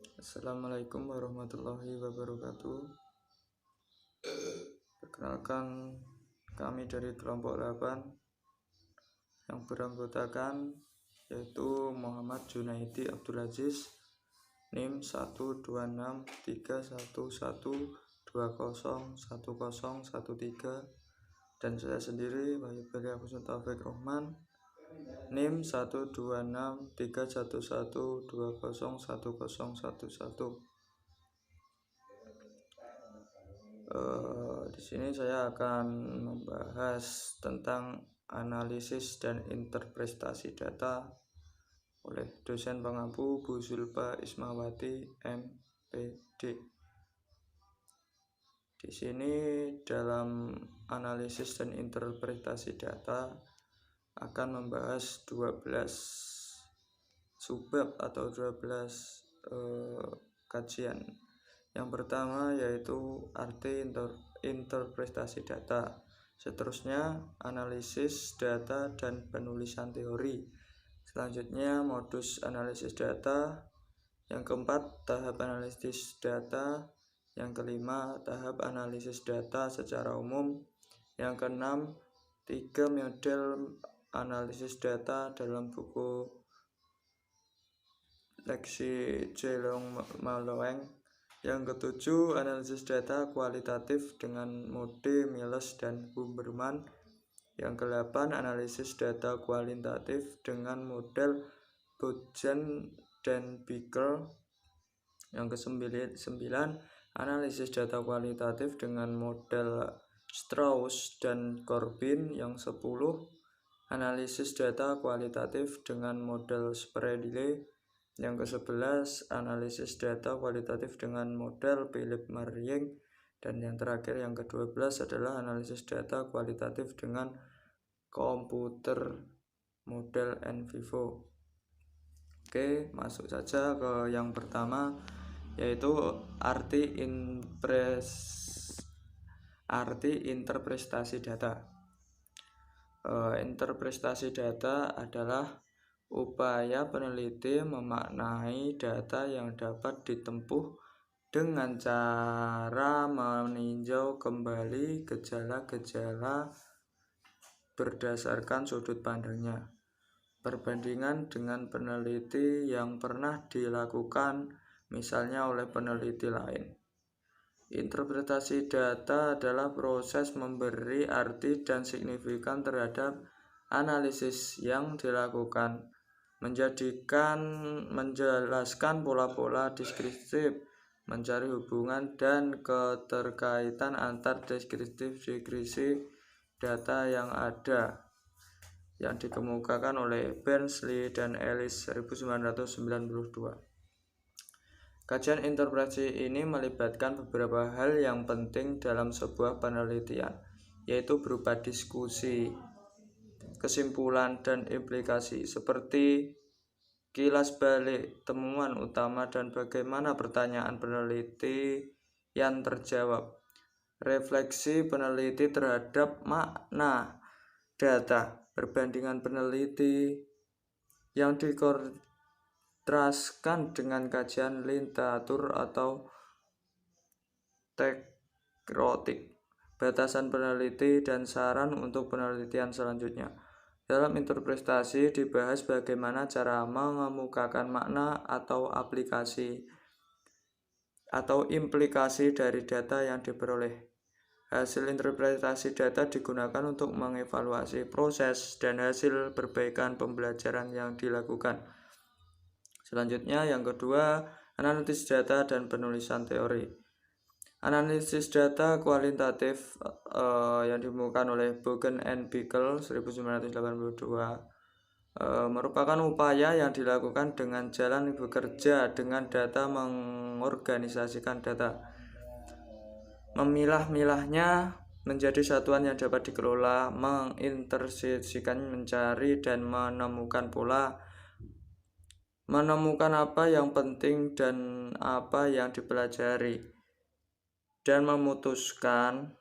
Assalamualaikum warahmatullahi wabarakatuh. Perkenalkan, kami dari kelompok 8 yang beranggotakan yaitu Muhammad Junaidi Abdul Aziz, NIM 1263111201013, dan saya sendiri Wahyu Beli Husnul Taufik Rohman, NIM 1263111201011. Di sini saya akan membahas tentang analisis dan interpretasi data oleh dosen pengampu Bu Zulfa Ismawati, MPD. Di sini dalam analisis dan interpretasi data akan membahas 12 subbab atau 12 kajian. Yang pertama yaitu arti interpretasi data. Seterusnya analisis data dan penulisan teori. Selanjutnya modus analisis data. Yang keempat tahap analisis data. Yang kelima tahap analisis data secara umum. Yang keenam 3 model analisis data dalam buku Leksi Jelong Maloeng. Yang ketujuh analisis data kualitatif dengan mode Miles dan Huberman. Yang ke-8 analisis data kualitatif dengan model Botjan dan Bickel. Yang ke-9 analisis data kualitatif dengan model Strauss dan Corbin. Yang 10 analisis data kualitatif dengan model Spredile. Yang ke-11 analisis data kualitatif dengan model Philip Marrying. Dan yang terakhir yang ke-12 adalah analisis data kualitatif dengan komputer model NVivo. Oke, masuk saja ke yang pertama, yaitu arti interpretasi data. Interpretasi data adalah upaya peneliti memaknai data yang dapat ditempuh dengan cara meninjau kembali gejala-gejala berdasarkan sudut pandangnya. Perbandingan dengan peneliti yang pernah dilakukan misalnya oleh peneliti lain. Interpretasi data adalah proses memberi arti dan signifikan terhadap analisis yang dilakukan, menjelaskan pola-pola deskriptif, mencari hubungan dan keterkaitan antar deskripsi data yang ada, yang dikemukakan oleh Berners-Lee dan Ellis 1992. Kajian interpretasi ini melibatkan beberapa hal yang penting dalam sebuah penelitian, yaitu berupa diskusi, kesimpulan, dan implikasi, seperti kilas balik temuan utama dan bagaimana pertanyaan peneliti yang terjawab, refleksi peneliti terhadap makna data, perbandingan peneliti yang dikontraskan dengan kajian literatur atau tekrotik, batasan peneliti, dan saran untuk penelitian selanjutnya. Dalam interpretasi dibahas bagaimana cara mengemukakan makna atau aplikasi atau implikasi dari data yang diperoleh. Hasil interpretasi data digunakan untuk mengevaluasi proses dan hasil perbaikan pembelajaran yang dilakukan. Selanjutnya yang kedua, analisis data dan penulisan teori. Analisis data kualitatif yang dimukakan oleh Bogen and Bickel 1982 merupakan upaya yang dilakukan dengan jalan bekerja dengan data, mengorganisasikan data, memilah-milahnya menjadi satuan yang dapat dikelola, menginterseksikan, mencari dan menemukan pola, menemukan apa yang penting dan apa yang dipelajari, dan memutuskan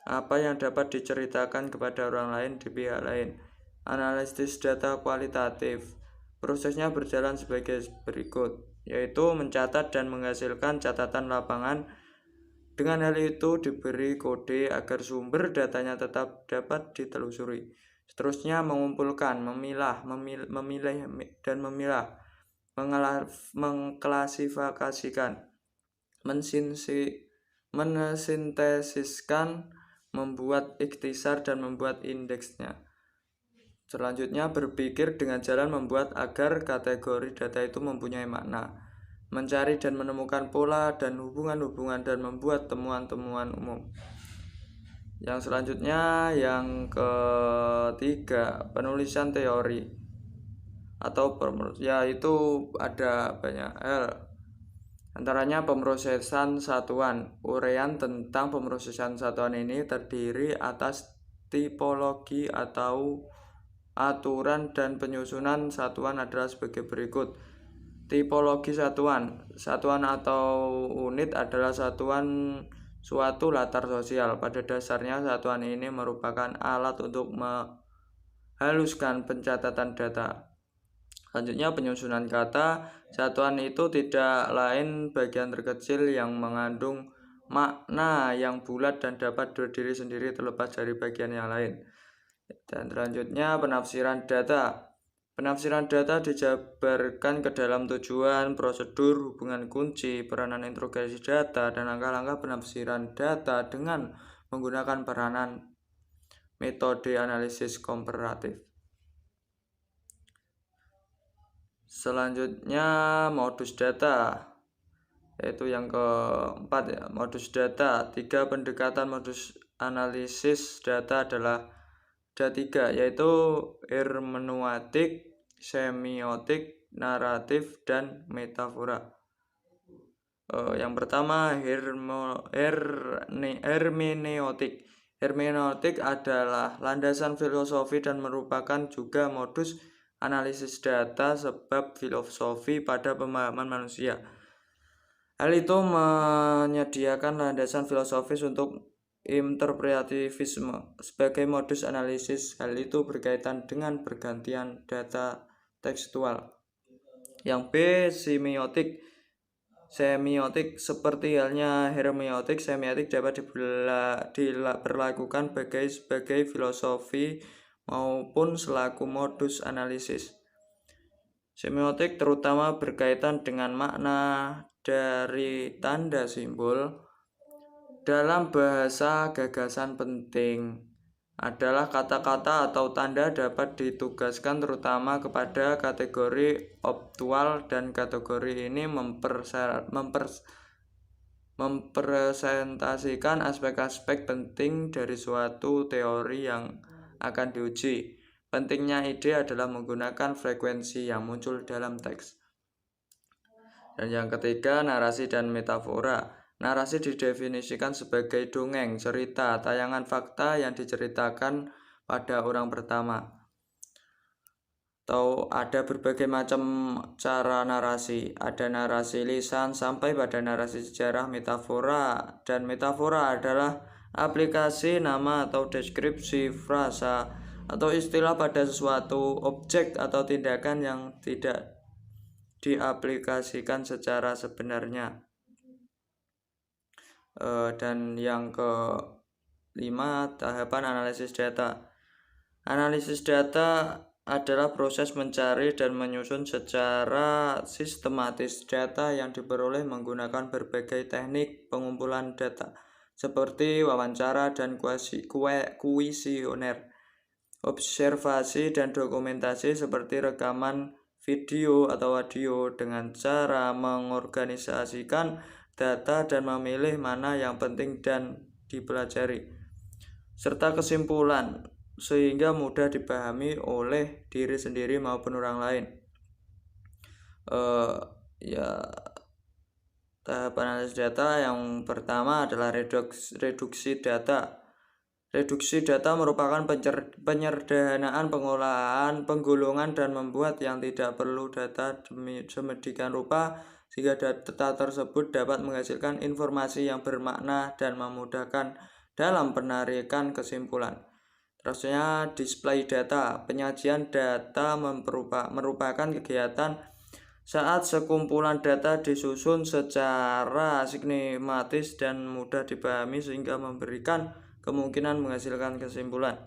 apa yang dapat diceritakan kepada orang lain di pihak lain. Analisis data kualitatif. Prosesnya berjalan sebagai berikut. yaitu mencatat dan menghasilkan catatan lapangan. Dengan hal itu diberi kode agar sumber datanya tetap dapat ditelusuri. Seterusnya mengumpulkan, memilih, dan memilah, mengklasifikasikan, mensintesiskan, membuat ikhtisar, dan membuat indeksnya. Selanjutnya berpikir dengan jalan membuat agar kategori data itu mempunyai makna, mencari dan menemukan pola dan hubungan-hubungan, dan membuat temuan-temuan umum. Yang selanjutnya, yang ketiga, penulisan teori atau yaitu ada banyak hal. Antaranya pemrosesan satuan. Uraian tentang pemrosesan satuan ini terdiri atas tipologi atau aturan dan penyusunan satuan adalah sebagai berikut. Tipologi satuan. Satuan atau unit adalah satuan suatu latar sosial. Pada dasarnya satuan ini merupakan alat untuk menghaluskan pencatatan data. Selanjutnya penyusunan kata. Satuan itu tidak lain bagian terkecil yang mengandung makna yang bulat dan dapat berdiri sendiri terlepas dari bagian yang lain. Dan selanjutnya penafsiran data. Penafsiran data dijabarkan ke dalam tujuan, prosedur, hubungan kunci, peranan interogasi data, dan langkah-langkah penafsiran data dengan menggunakan peranan metode analisis komparatif. Selanjutnya modus data, yaitu yang keempat ya, modus data. 3 pendekatan modus analisis data adalah ada 3, yaitu hermeneutik, semiotik, naratif, dan metafora. Yang pertama hermeneutik. Hermeneutik adalah landasan filosofi dan merupakan juga modus analisis data sebab filosofi pada pemahaman manusia. Hal itu menyediakan landasan filosofis untuk interpretativisme sebagai modus analisis. Hal itu berkaitan dengan pergantian data tekstual. Yang B, semiotik. Seperti halnya hermeneutik, semiotik dapat diberlakukan sebagai filosofi maupun selaku modus analisis. Semiotik terutama berkaitan dengan makna dari tanda simbol. Dalam bahasa gagasan penting adalah kata-kata atau tanda dapat ditugaskan terutama kepada kategori optual, dan kategori ini mempresentasikan aspek-aspek penting dari suatu teori yang akan diuji. Pentingnya ide adalah menggunakan frekuensi yang muncul dalam teks. Dan yang ketiga, narasi dan metafora. Narasi didefinisikan sebagai dongeng, cerita, tayangan fakta yang diceritakan pada orang pertama. Atau ada berbagai macam cara narasi. Ada narasi lisan sampai pada narasi sejarah, metafora. Dan metafora adalah aplikasi nama atau deskripsi frasa atau istilah pada sesuatu objek atau tindakan yang tidak diaplikasikan secara sebenarnya. Dan yang kelima, tahapan analisis data. Analisis data adalah proses mencari dan menyusun secara sistematis data yang diperoleh menggunakan berbagai teknik pengumpulan data seperti wawancara dan kuesioner, observasi dan dokumentasi seperti rekaman video atau audio, dengan cara mengorganisasikan data dan memilih mana yang penting dan dipelajari, serta kesimpulan sehingga mudah dipahami oleh diri sendiri maupun orang lain. Tahap analisis data yang pertama adalah reduksi data. Reduksi data merupakan penyederhanaan pengolahan, penggolongan, dan membuat yang tidak perlu data sedemikian rupa sehingga data tersebut dapat menghasilkan informasi yang bermakna dan memudahkan dalam penarikan kesimpulan. Terusnya, display data. Penyajian data merupakan kegiatan Saat sekumpulan data disusun secara sistematis dan mudah dipahami sehingga memberikan kemungkinan menghasilkan kesimpulan.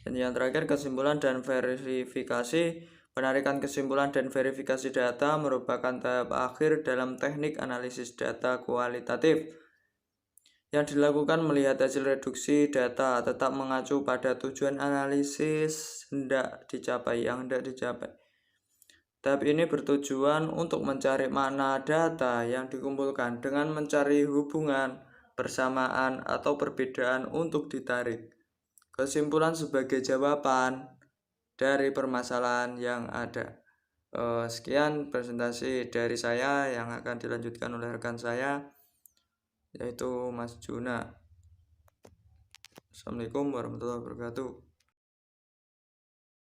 Dan yang terakhir, kesimpulan dan verifikasi. Penarikan kesimpulan dan verifikasi data merupakan tahap akhir dalam teknik analisis data kualitatif yang dilakukan melihat hasil reduksi data tetap mengacu pada tujuan analisis yang hendak dicapai. Tahap ini bertujuan untuk mencari makna data yang dikumpulkan dengan mencari hubungan, persamaan, atau perbedaan untuk ditarik kesimpulan sebagai jawaban dari permasalahan yang ada. Sekian presentasi dari saya yang akan dilanjutkan oleh rekan saya, yaitu Mas Juna. Assalamualaikum warahmatullahi wabarakatuh.